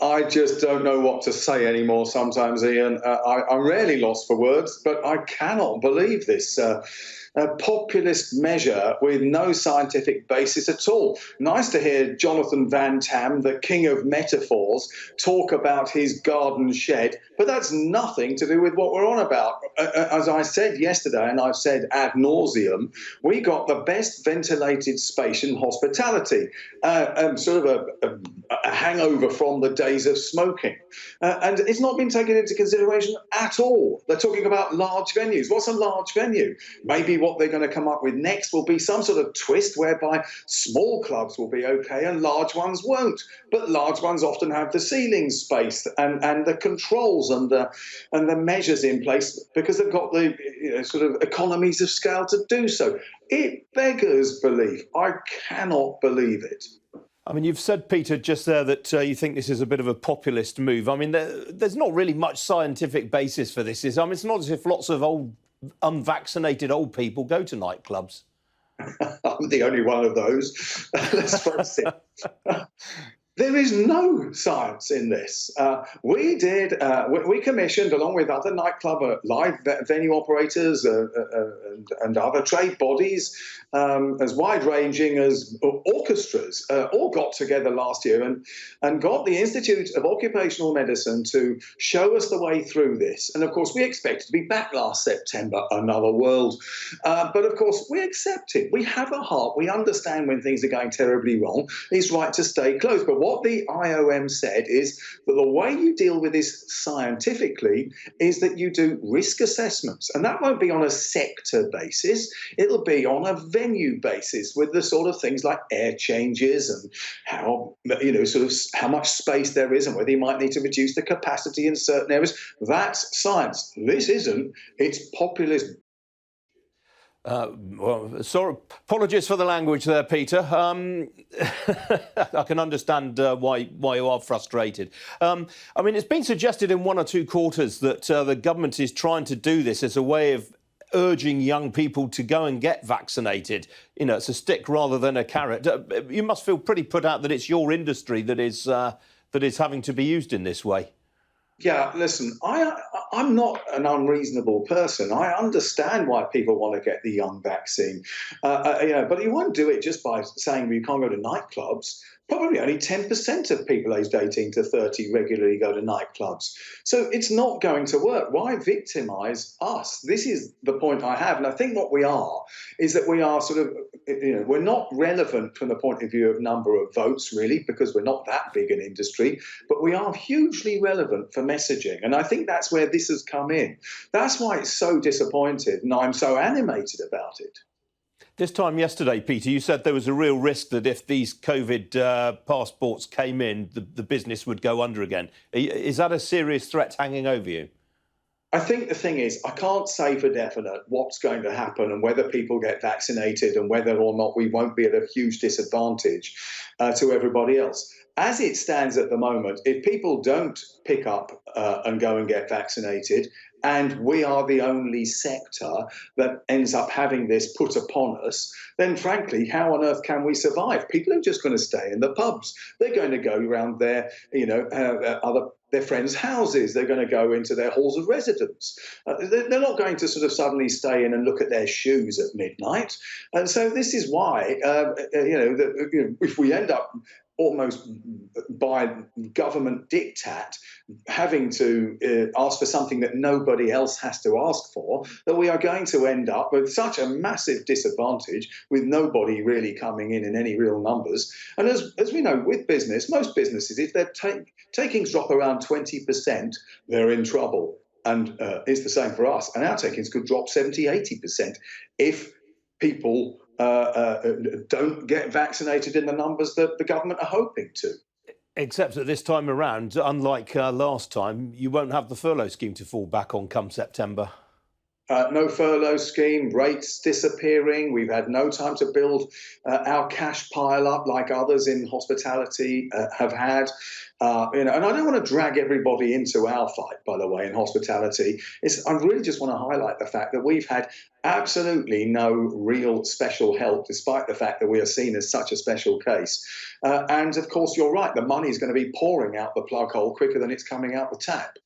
I just don't know what to say anymore sometimes, Ian. I'm really lost for words, but I cannot believe this. A populist measure with no scientific basis at all. Nice to hear Jonathan Van Tam, the king of metaphors, talk about his garden shed, but that's nothing to do with what we're on about. As I said yesterday, and I've said ad nauseum, we got the best ventilated space in hospitality, sort of a hangover from the days of smoking. And it's not been taken into consideration at all. They're talking about large venues. What's a large venue? Maybe what they're going to come up with next will be some sort of twist whereby small clubs will be okay and large ones won't. But large ones often have the ceiling space and the controls and the measures in place because they've got the sort of economies of scale to do so. It beggars belief. I cannot believe it. I mean, you've said, Peter, just there that you think this is a bit of a populist move. I mean, there's not really much scientific basis for this. I mean, it's not as if lots of unvaccinated old people go to nightclubs. I'm the only one of those. Let's face it. There is no science in this. We commissioned, along with other nightclub live venue operators and other trade bodies, as wide-ranging as orchestras, all got together last year and got the Institute of Occupational Medicine to show us the way through this. And of course, we expected to be back last September, another world. But of course, we accept it. We have a heart. We understand when things are going terribly wrong. It's right to stay close. But what the IOM said is that the way you deal with this scientifically is that you do risk assessments. And that won't be on a sector basis. It'll be on a venue basis with the sort of things like air changes and how, sort of how much space there is and whether you might need to reduce the capacity in certain areas. That's science. This isn't. It's populist. Well, sorry, apologies for the language there, Peter. I can understand why you are frustrated. I mean, it's been suggested in one or two quarters that the government is trying to do this as a way of urging young people to go and get vaccinated. It's a stick rather than a carrot. You must feel pretty put out that it's your industry that is having to be used in this way. Yeah, listen, I'm not an unreasonable person. I understand why people want to get the young vaccine, but you won't do it just by saying you can't go to nightclubs. Probably only 10% of people aged 18 to 30 regularly go to nightclubs. So it's not going to work. Why victimise us? This is the point I have. And I think what we are is that we are sort of, we're not relevant from the point of view of number of votes, really, because we're not that big an industry, but we are hugely relevant for messaging. And I think that's where this has come in. That's why it's so disappointed and I'm so animated about it. This time yesterday, Peter, you said there was a real risk that if these COVID passports came in, the business would go under again. Is that a serious threat hanging over you? I think the thing is, I can't say for definite what's going to happen and whether people get vaccinated and whether or not we won't be at a huge disadvantage to everybody else. As it stands at the moment, if people don't pick up and go and get vaccinated, and we are the only sector that ends up having this put upon us, then frankly, how on earth can we survive? People are just going to stay in the pubs. They're going to go around their, their friends' houses. They're going to go into their halls of residence. They're not going to sort of suddenly stay in and look at their shoes at midnight. And so this is why, if we end up almost by government diktat, having to ask for something that nobody else has to ask for, that we are going to end up with such a massive disadvantage with nobody really coming in any real numbers. And as we know, with business, most businesses, if their takings drop around 20%, they're in trouble. And it's the same for us. And our takings could drop 70, 80% if people don't get vaccinated in the numbers that the government are hoping to. Except that this time around, unlike last time, you won't have the furlough scheme to fall back on come September. No furlough scheme, rates disappearing. We've had no time to build our cash pile up like others in hospitality have had. And I don't want to drag everybody into our fight, by the way, in hospitality. I really just want to highlight the fact that we've had absolutely no real special help, despite the fact that we are seen as such a special case. And of course, you're right, the money is going to be pouring out the plug hole quicker than it's coming out the tap.